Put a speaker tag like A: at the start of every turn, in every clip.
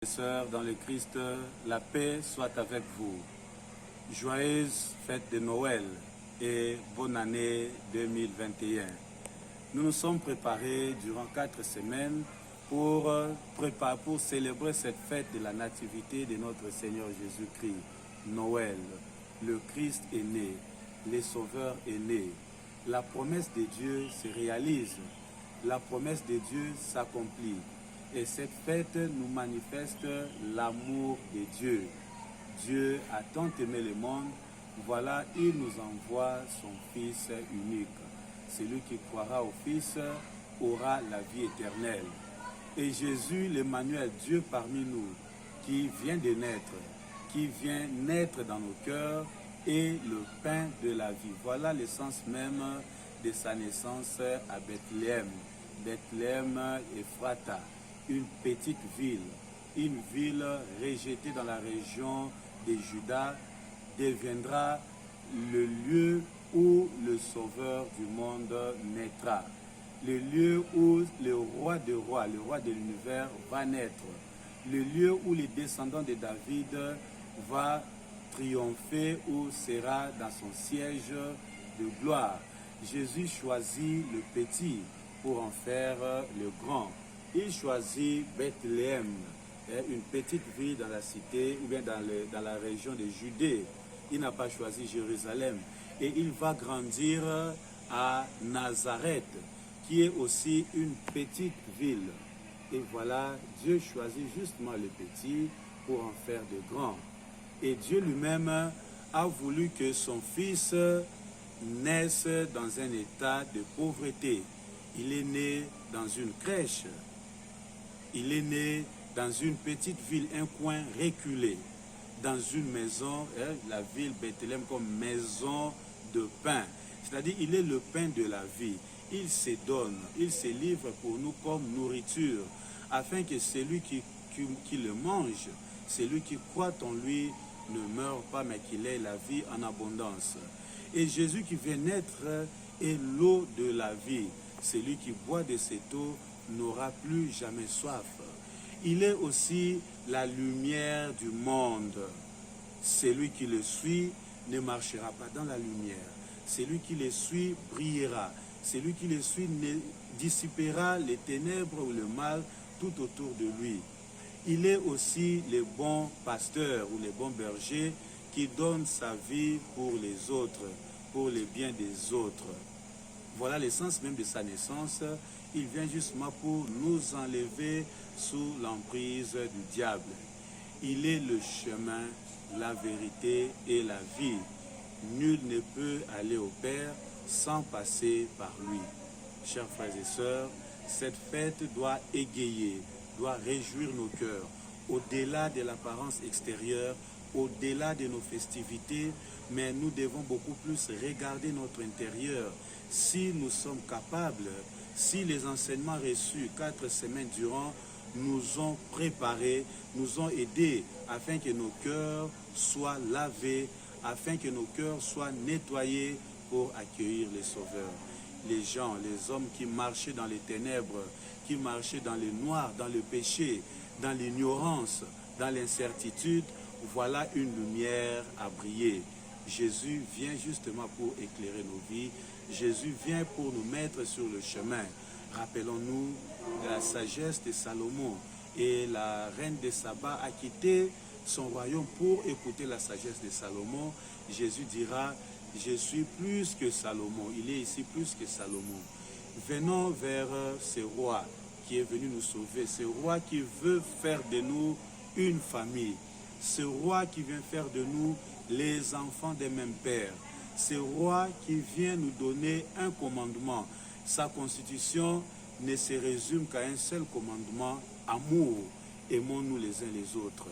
A: Sœurs dans le Christ, la paix soit avec vous. Joyeuse fête de Noël et bonne année 2021. Nous nous sommes préparés durant 4 semaines pour célébrer cette fête de la nativité de notre Seigneur Jésus-Christ. Noël, le Christ est né, le Sauveur est né. La promesse de Dieu se réalise, la promesse de Dieu s'accomplit. Et cette fête nous manifeste l'amour de Dieu. Dieu a tant aimé le monde, voilà, il nous envoie son Fils unique. Celui qui croira au Fils aura la vie éternelle. Et Jésus, l'Emmanuel, Dieu parmi nous, qui vient de naître, qui vient naître dans nos cœurs, est le pain de la vie. Voilà l'essence même de sa naissance à Bethléem. Bethléem Ephrata, une petite une ville rejetée dans la région de Juda, deviendra le lieu où le Sauveur du monde naîtra. Le lieu où le roi des rois, le roi de l'univers va naître. Le lieu où les descendants de David va triompher ou sera dans son siège de gloire. Jésus choisit le petit pour en faire le grand. Il choisit Bethléem, une petite ville dans la cité ou bien dans la région de Judée. Il n'a pas choisi Jérusalem. Et il va grandir à Nazareth, qui est aussi une petite ville. Et voilà, Dieu choisit justement le petit pour en faire de grands. Et Dieu lui-même a voulu que son fils naisse dans un état de pauvreté. Il est né dans une crèche. Il est né dans une petite ville, un coin reculé, dans une maison, la ville Bethléem comme maison de pain. C'est-à-dire, il est le pain de la vie. Il se donne, il se livre pour nous comme nourriture, afin que celui qui le mange, celui qui croit en lui, ne meure pas, mais qu'il ait la vie en abondance. Et Jésus qui vient naître est l'eau de la vie. Celui qui boit de cette eau n'aura plus jamais soif. Il est aussi la lumière du monde. Celui qui le suit ne marchera pas dans la lumière. Celui qui le suit brillera. Celui qui le suit dissipera les ténèbres ou le mal tout autour de lui. Il est aussi le bon pasteur ou le bon berger qui donne sa vie pour les autres, pour le bien des autres. Voilà l'essence même de sa naissance. Il vient justement pour nous enlever sous l'emprise du diable. Il est le chemin, la vérité et la vie. Nul ne peut aller au Père sans passer par lui. Chers frères et sœurs, cette fête doit égayer, doit réjouir nos cœurs. Au-delà de l'apparence extérieure, au-delà de nos festivités, mais nous devons beaucoup plus regarder notre intérieur. Si nous sommes capables, si les enseignements reçus 4 semaines durant nous ont préparés, nous ont aidés afin que nos cœurs soient lavés, afin que nos cœurs soient nettoyés pour accueillir les sauveurs. Les gens, les hommes qui marchaient dans les ténèbres, qui marchaient dans le noir, dans le péché, dans l'ignorance, dans l'incertitude, voilà une lumière à briller. Jésus vient justement pour éclairer nos vies. Jésus vient pour nous mettre sur le chemin. Rappelons-nous la sagesse de Salomon. Et la reine de Saba a quitté son royaume pour écouter la sagesse de Salomon. Jésus dira, je suis plus que Salomon. Il est ici plus que Salomon. Venons vers ce roi qui est venu nous sauver. Ce roi qui veut faire de nous une famille. Ce roi qui vient faire de nous les enfants des mêmes pères. Ce roi qui vient nous donner un commandement. Sa constitution ne se résume qu'à un seul commandement, amour. Aimons-nous les uns les autres.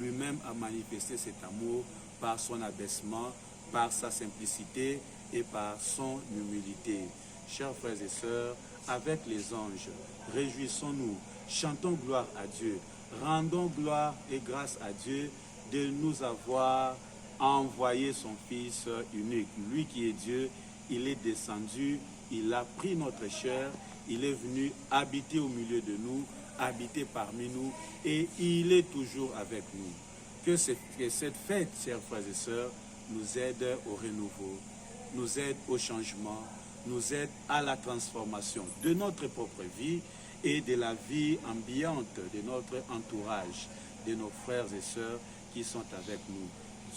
A: Lui-même a manifesté cet amour par son abaissement, par sa simplicité et par son humilité. Chers frères et sœurs, avec les anges, réjouissons-nous, chantons gloire à Dieu, rendons gloire et grâce à Dieu de nous avoir envoyé son Fils unique. Lui qui est Dieu, il est descendu, il a pris notre chair, il est venu habiter au milieu de nous habiter parmi nous et il est toujours avec nous. Que cette fête, chers frères et sœurs, nous aide au renouveau, nous aide au changement, nous aide à la transformation de notre propre vie et de la vie ambiante de notre entourage, de nos frères et sœurs qui sont avec nous.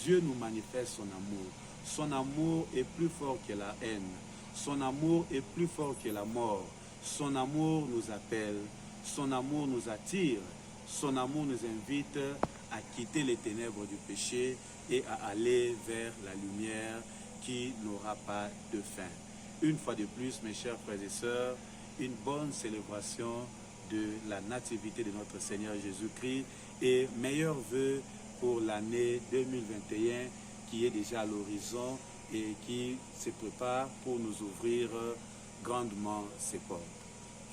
A: Dieu nous manifeste son amour. Son amour est plus fort que la haine. Son amour est plus fort que la mort. Son amour nous appelle. Son amour nous attire. Son amour nous invite à quitter les ténèbres du péché et à aller vers la lumière qui n'aura pas de fin. Une fois de plus, mes chers frères et sœurs, une bonne célébration de la nativité de notre Seigneur Jésus-Christ et meilleurs vœux pour l'année 2021 qui est déjà à l'horizon et qui se prépare pour nous ouvrir grandement ses portes.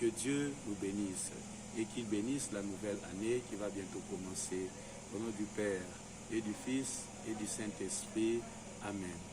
A: Que Dieu nous bénisse et qu'il bénisse la nouvelle année qui va bientôt commencer. Au nom du Père et du Fils et du Saint-Esprit. Amen.